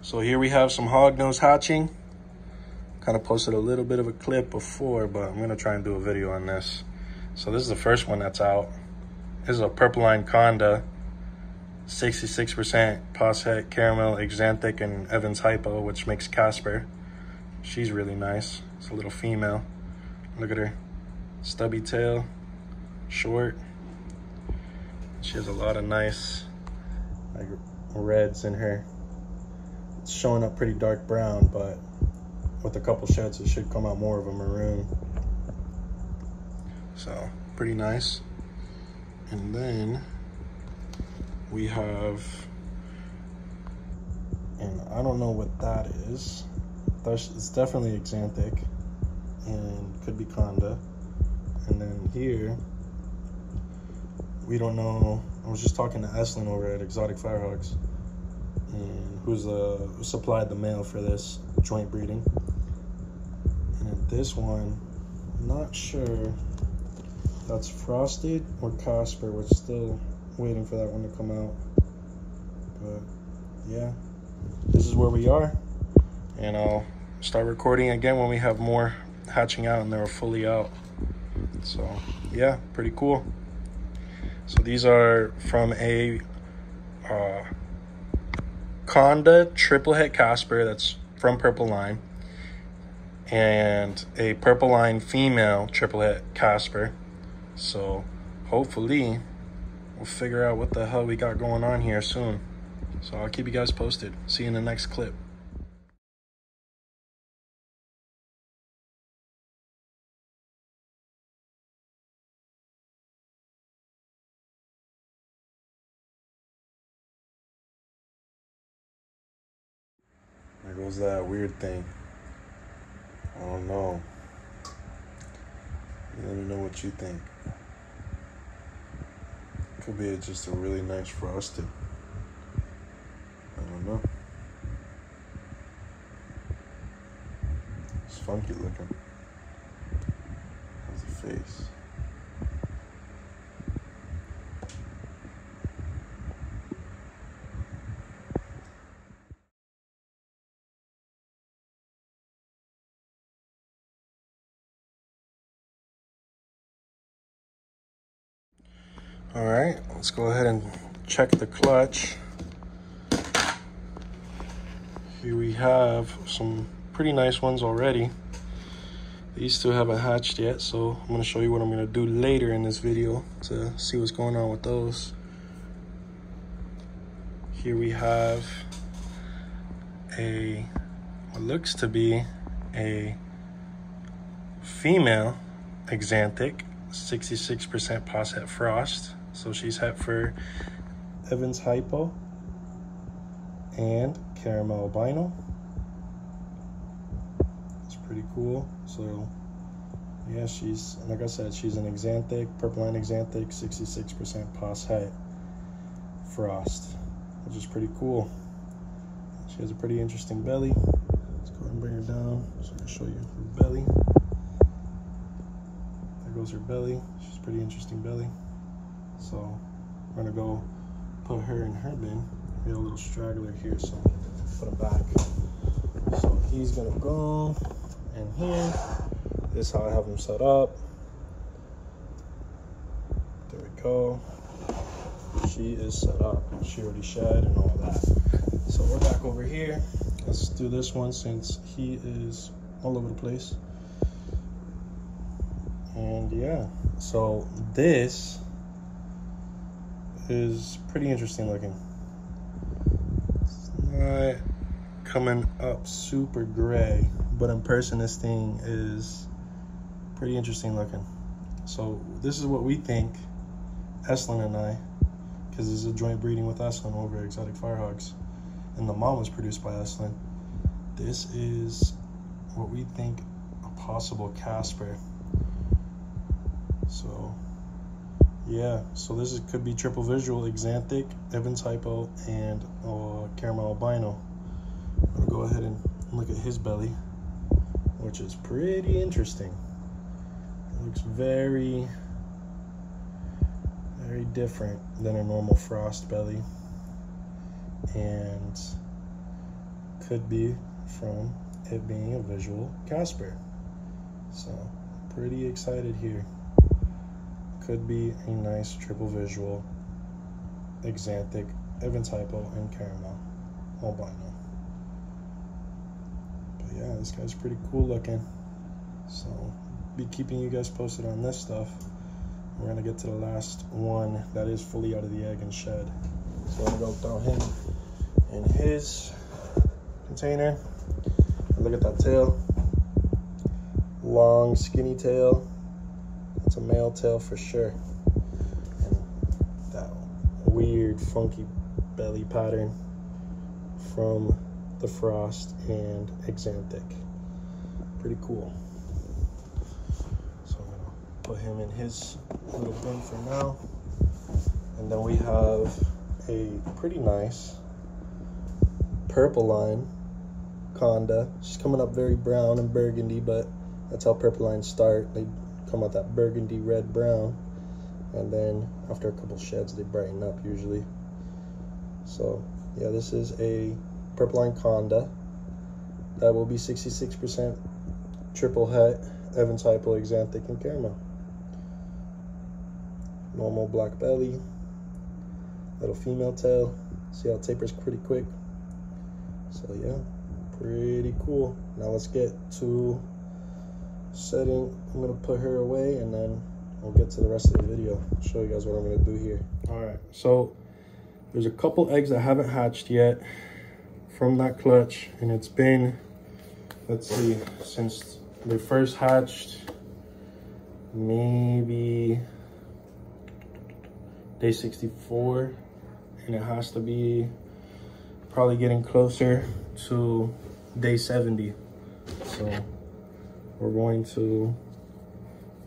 So here we have some hognose hatching. Kind of posted a little bit of a clip before, but I'm gonna try and do a video on this. So this is the first one that's out. This is a purple-line conda, 66% poshet, caramel, exanthic, and Evans hypo, which makes Casper. She's really nice. It's a little female. Look at her, stubby tail, short. She has a lot of nice like reds in her. It's showing up pretty dark brown, but with a couple sheds, it should come out more of a maroon. So pretty nice. And then we have, and I don't know what that is. It's definitely exanthic and could be conda. And then here, we don't know. I was just talking to Eslin over at Exotic Firehogs, and who supplied the male for this joint breeding. And then this one, I'm not sure that's frosted or Casper. We're still waiting for that one to come out. But yeah, this is where we are. And I'll start recording again when we have more hatching out and they're fully out. So yeah, pretty cool. So these are from a conda triple het Casper that's from Purple Line, and a Purple Line female triple het Casper. So hopefully we'll figure out what the hell we got going on here soon. So I'll keep you guys posted. See you in the next clip. There goes that weird thing. I don't know. Let me know what you think. Could be just a really nice frosted. I don't know. It's funky looking. How's the face? All right, let's go ahead and check the clutch. Here we have some pretty nice ones already. These two haven't hatched yet, so I'm gonna show you what I'm gonna do later in this video to see what's going on with those. Here we have what looks to be a female exanthic, 66% poshet frost. So she's het for Evans hypo and caramel albino. It's pretty cool. So yeah, she's, like I said, she's an exanthic, Purple Line exanthic, 66% poshet frost, which is pretty cool. She has a pretty interesting belly. Let's go ahead and bring her down so I can show you her belly. There goes her belly. She's a pretty interesting belly. So we're gonna go put her in her bin. We have a little straggler here, so put him back. So he's gonna go in here. This is how I have him set up. There we go. She is set up. She already shed and all that. So we're back over here. Let's do this one since he is all over the place. And yeah, so this is pretty interesting looking. It's not coming up super gray, but in person this thing is pretty interesting looking. So this is what we think, Eslin and I, because this is a joint breeding with Eslin over at Exotic Firehogs, and the mom was produced by Eslin. This is what we think a possible Casper. So yeah, so this could be triple visual, exanthic, Evans hypo, and caramel albino. I'm gonna go ahead and look at his belly, which is pretty interesting. It looks very, very different than a normal frost belly. And could be from it being a visual Casper. So pretty excited here. Could be a nice triple visual, Xanthic, Evans Hypo, and Caramel, albino. But yeah, this guy's pretty cool looking. So be keeping you guys posted on this stuff. We're gonna get to the last one that is fully out of the egg and shed. So I'm gonna go throw him in his container. And look at that tail. Long, skinny tail. It's a male tail for sure. And that weird, funky belly pattern from the Frost and Xanthic. Pretty cool. So I'm gonna put him in his little bin for now. And then we have a pretty nice purple line Conda. She's coming up very brown and burgundy, but that's how purple lines start. They come out that burgundy, red, brown, and then after a couple sheds they brighten up usually. So yeah, this is a purple line Conda that will be 66% triple het, Evans Hypo, Xanthic, and Caramel. Normal black belly, little female tail. See how it tapers pretty quick. So yeah, pretty cool. Now let's get to setting. I'm gonna put her away and then we'll get to the rest of the video. I'll show you guys what I'm gonna do here. All right, so there's a couple eggs that haven't hatched yet from that clutch, and it's been, let's see, since they first hatched, maybe day 64, and it has to be probably getting closer to day 70. So we're going to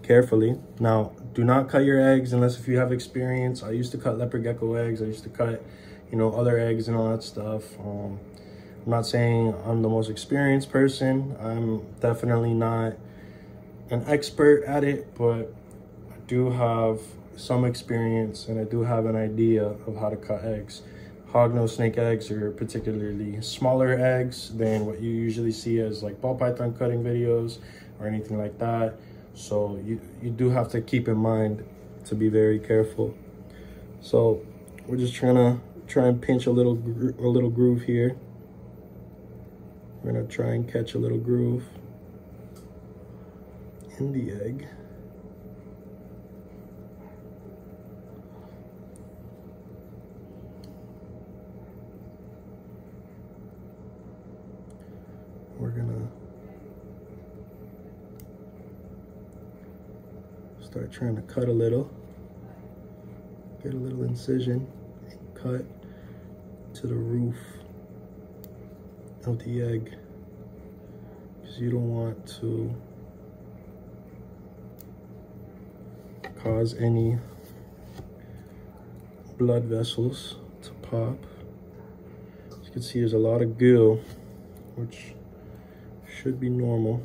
carefully. Now, do not cut your eggs unless if you have experience. I used to cut leopard gecko eggs. I used to cut, you know, other eggs and all that stuff. I'm not saying I'm the most experienced person. I'm definitely not an expert at it, but I do have some experience and I do have an idea of how to cut eggs. Hognose snake eggs are particularly smaller eggs than what you usually see as like ball python cutting videos or anything like that. So you do have to keep in mind to be very careful. So we're just trying to pinch a little groove here. We're gonna try and catch a little groove in the egg. We're gonna start trying to cut a little, get a little incision, and cut to the roof of the egg, because you don't want to cause any blood vessels to pop. As you can see, there's a lot of goo, which should be normal.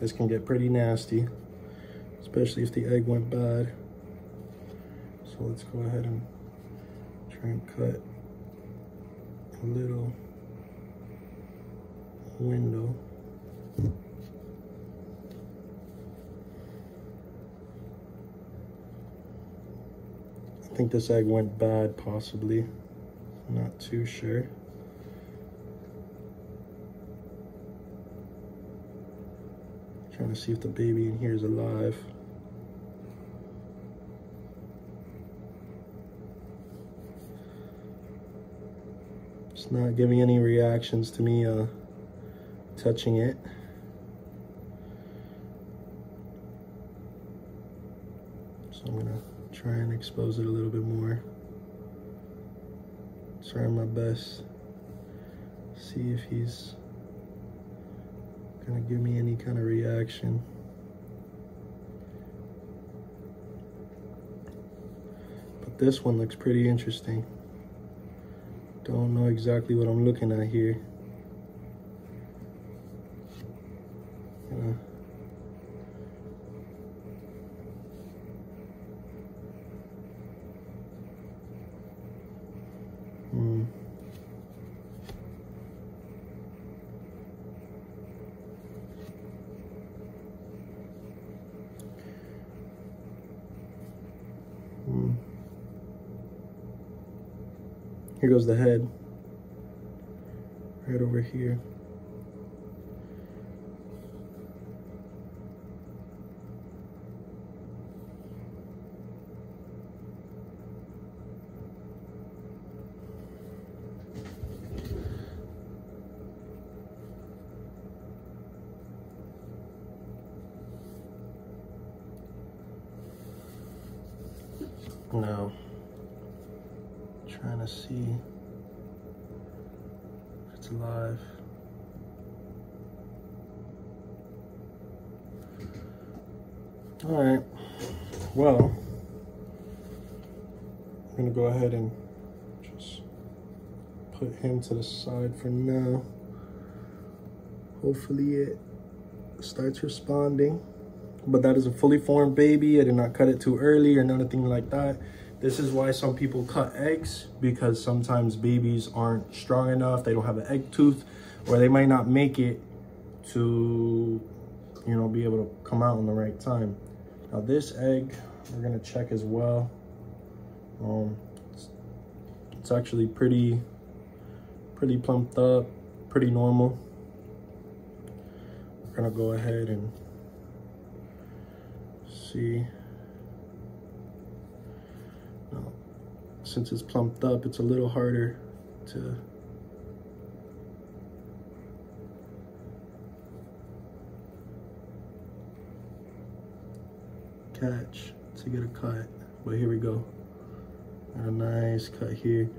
This can get pretty nasty, especially if the egg went bad. So let's go ahead and try and cut a little window. I think this egg went bad, possibly. I'm not too sure. Trying to see if the baby in here is alive. It's not giving any reactions to me touching it. So I'm gonna try and expose it a little bit more. Trying my best. See if he's gonna give me any kind of reaction. But this one looks pretty interesting. Don't know exactly what I'm looking at here. Here goes the head. Right over here. Now, trying to see if it's alive. All right, well, I'm gonna go ahead and just put him to the side for now. Hopefully it starts responding. But that is a fully formed baby. I did not cut it too early or anything like that. This is why some people cut eggs, because sometimes babies aren't strong enough. They don't have an egg tooth, or they might not make it to, you know, be able to come out in the right time. Now this egg, we're gonna check as well. It's actually pretty plumped up, pretty normal. We're gonna go ahead and see. Now, since it's plumped up, it's a little harder to catch, to get a cut. But here we go. Got a nice cut here.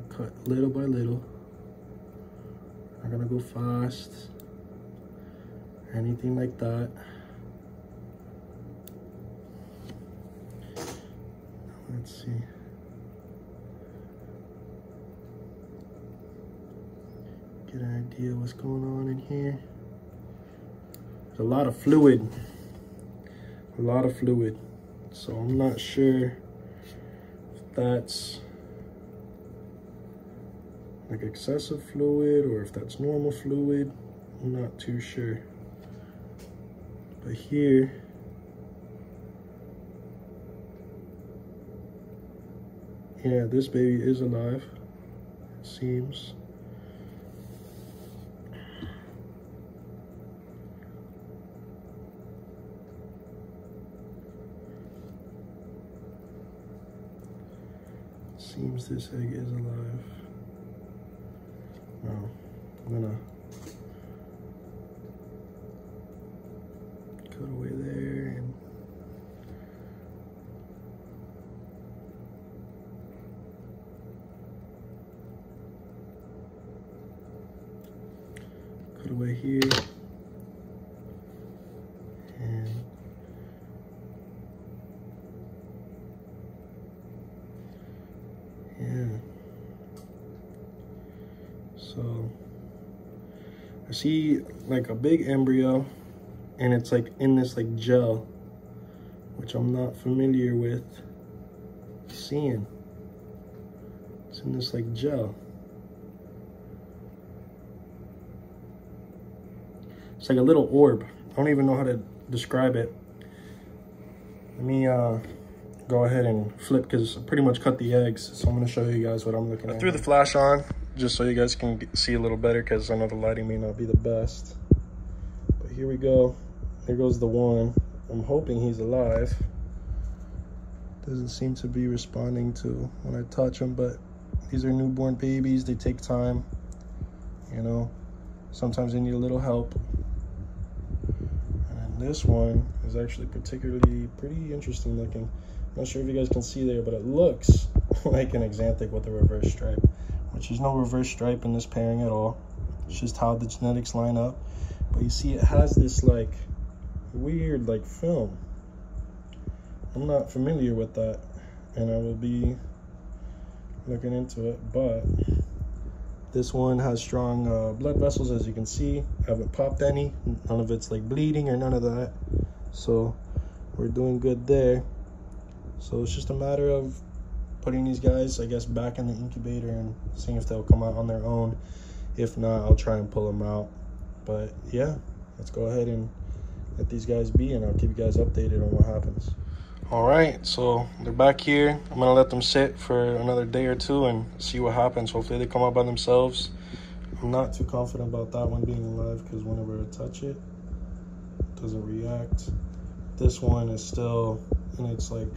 Cut little by little. Not gonna go fast or anything like that. Let's see. Get an idea what's going on in here. There's a lot of fluid. A lot of fluid. So I'm not sure if that's like excessive fluid or if that's normal fluid. I'm not too sure. But here, yeah, this baby is alive, it seems. Seems this egg is alive. Now, I'm gonna cut away there and cut away here and yeah. So I see like a big embryo and it's like in this like gel, which I'm not familiar with seeing. It's in this like gel. It's like a little orb. I don't even know how to describe it. Let me go ahead and flip, because I pretty much cut the eggs. So I'm gonna show you guys what I'm looking at. I threw the flash on just so you guys can see a little better, because I know the lighting may not be the best. But here we go. Here goes the one. I'm hoping he's alive. Doesn't seem to be responding to when I touch him, but these are newborn babies. They take time, you know. Sometimes they need a little help. And this one is actually particularly pretty interesting looking. Not sure if you guys can see there, but it looks like an axanthic with a reverse stripe, which there's no reverse stripe in this pairing at all. It's just how the genetics line up. But you see it has this like weird like film. I'm not familiar with that, and I will be looking into it. But this one has strong blood vessels, as you can see. I haven't popped any. None of it's like bleeding or none of that. So we're doing good there. So it's just a matter of putting these guys, I guess, back in the incubator and seeing if they'll come out on their own. If not, I'll try and pull them out. But yeah, let's go ahead and let these guys be, and I'll keep you guys updated on what happens. All right, so they're back here. I'm gonna let them sit for another day or two and see what happens. Hopefully they come out by themselves. I'm not too confident about that one being alive because whenever I touch it, it doesn't react. This one is still in its like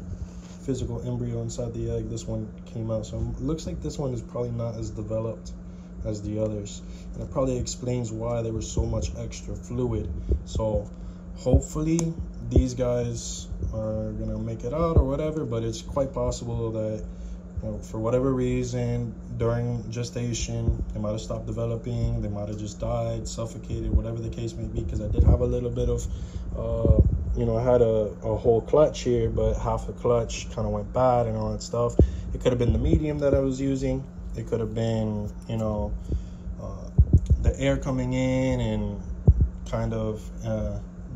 physical embryo inside the egg. This one came out, so it looks like this one is probably not as developed as the others, and it probably explains why there was so much extra fluid. So hopefully these guys are gonna make it out or whatever, but it's quite possible that, you know, for whatever reason during gestation they might have stopped developing, they might have just died, suffocated, whatever the case may be, because I did have a little bit of you know, I had a whole clutch here, but half the clutch kind of went bad and all that stuff. It could have been the medium that I was using. It could have been, you know, the air coming in and kind of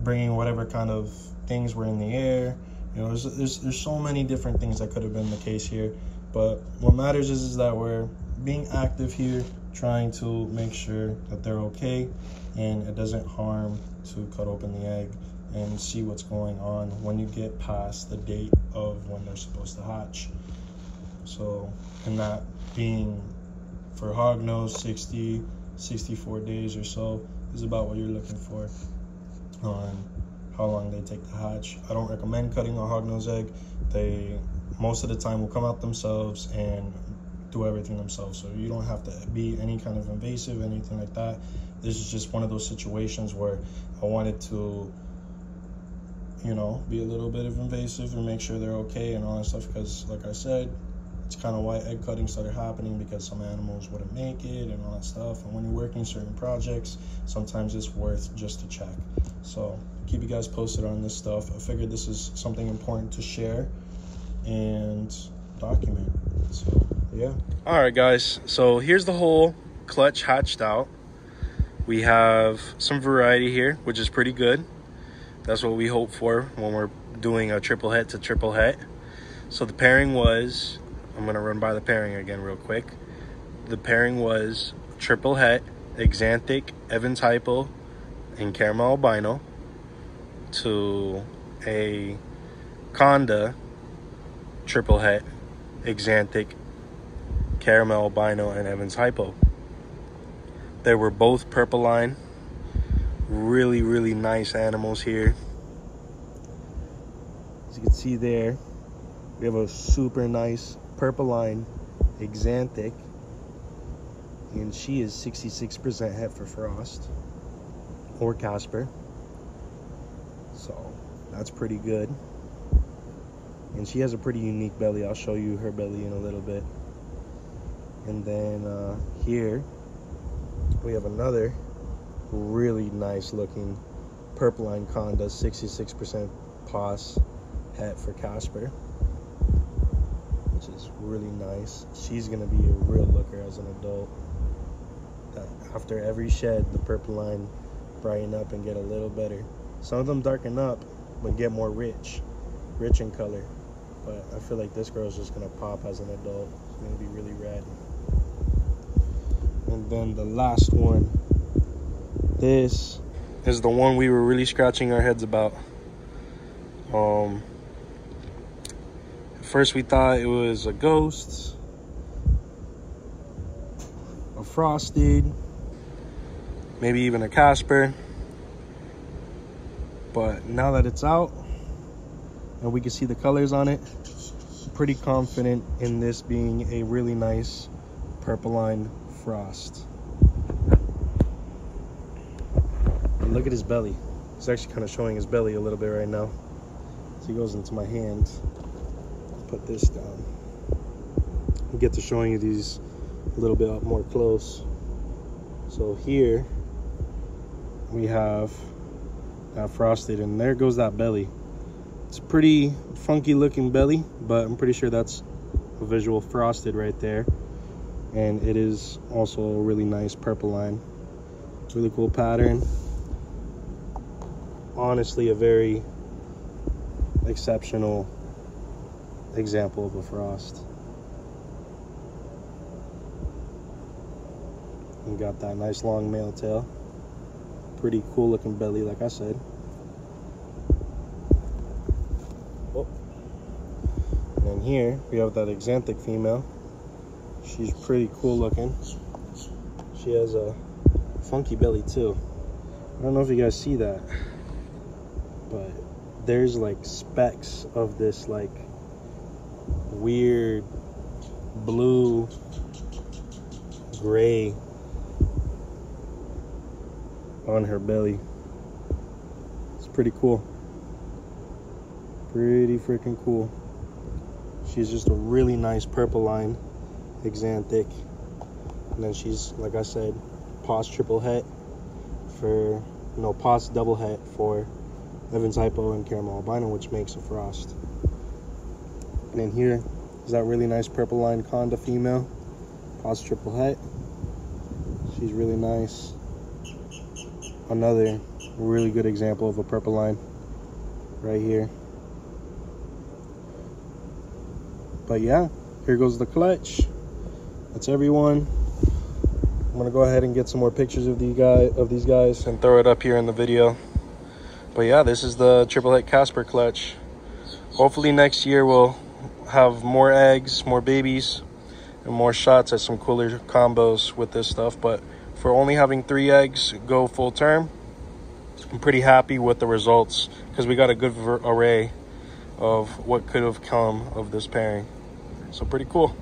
bringing whatever kind of things were in the air. You know, there's so many different things that could have been the case here. But what matters is that we're being active here, trying to make sure that they're okay and it doesn't harm to cut open the egg and see what's going on when you get past the date of when they're supposed to hatch. So, and that being for hognose, 64 days or so is about what you're looking for on how long they take to hatch. I don't recommend cutting a hognose egg. They most of the time will come out themselves and do everything themselves, so you don't have to be any kind of invasive, anything like that. This is just one of those situations where I wanted to, you know, be a little bit of invasive and make sure they're okay and all that stuff, because like I said, it's kind of why egg cutting started happening, because some animals wouldn't make it and all that stuff. And when you're working certain projects, sometimes it's worth just to check. So keep you guys posted on this stuff. I figured this is something important to share and document. So yeah. All right guys, so here's the whole clutch hatched out. We have some variety here, which is pretty good. That's what we hope for when we're doing a triple het to triple het. So the pairing was, I'm gonna run by the pairing again real quick. The pairing was triple het, Exanthic, Evans Hypo, and Caramel Albino, to a Conda triple het, Exanthic, Caramel Albino, and Evans Hypo. They were both purple line. Really, really nice animals here. As you can see there, we have a super nice purple line Exanthic, and she is 66% het for frost or Casper, so that's pretty good. And she has a pretty unique belly. I'll show you her belly in a little bit. And then here we have another really nice looking purple line Conda, 66% pos het for Casper, which is really nice. She's gonna be a real looker as an adult. After every shed, the purple line brighten up and get a little better. Some of them darken up but get more rich in color. But I feel like this girl's just gonna pop as an adult. It's gonna be really red. And then the last one, this is the one we were really scratching our heads about. At first we thought it was a ghost, a frosted, maybe even a Casper. But now that it's out and we can see the colors on it, I'm pretty confident in this being a really nice purple line frost. And look at his belly. It's actually kind of showing his belly a little bit right now. So he goes into my hand. Put this down. I'll get to showing you these a little bit up more close. So here we have that frosted, and there goes that belly. It's a pretty funky looking belly, but I'm pretty sure that's a visual frosted right there. And it is also a really nice purple line. Really cool pattern. Honestly, a very exceptional example of a frost. You got that nice long male tail. Pretty cool looking belly, like I said. then here we have that axanthic female. She's pretty cool looking. She has a funky belly too. I don't know if you guys see that, but there's like specks of this like weird blue gray on her belly. It's pretty cool. Pretty freaking cool. She's just a really nice purple line axanthic. And then she's, like I said, pos triple het for, no, pos double het for Evans hypo and caramel albino, which makes a frost. And then here is that really nice purple line conda female, pos triple het. She's really nice. Another really good example of a purple line right here. But yeah, here goes the clutch. That's everyone. I'm gonna go ahead and get some more pictures of these guys and throw it up here in the video. But yeah, this is the triple het Casper clutch. Hopefully next year we'll have more eggs, more babies, and more shots at some cooler combos with this stuff. But for only having 3 eggs go full term, I'm pretty happy with the results because we got a good array of what could have come of this pairing. So pretty cool.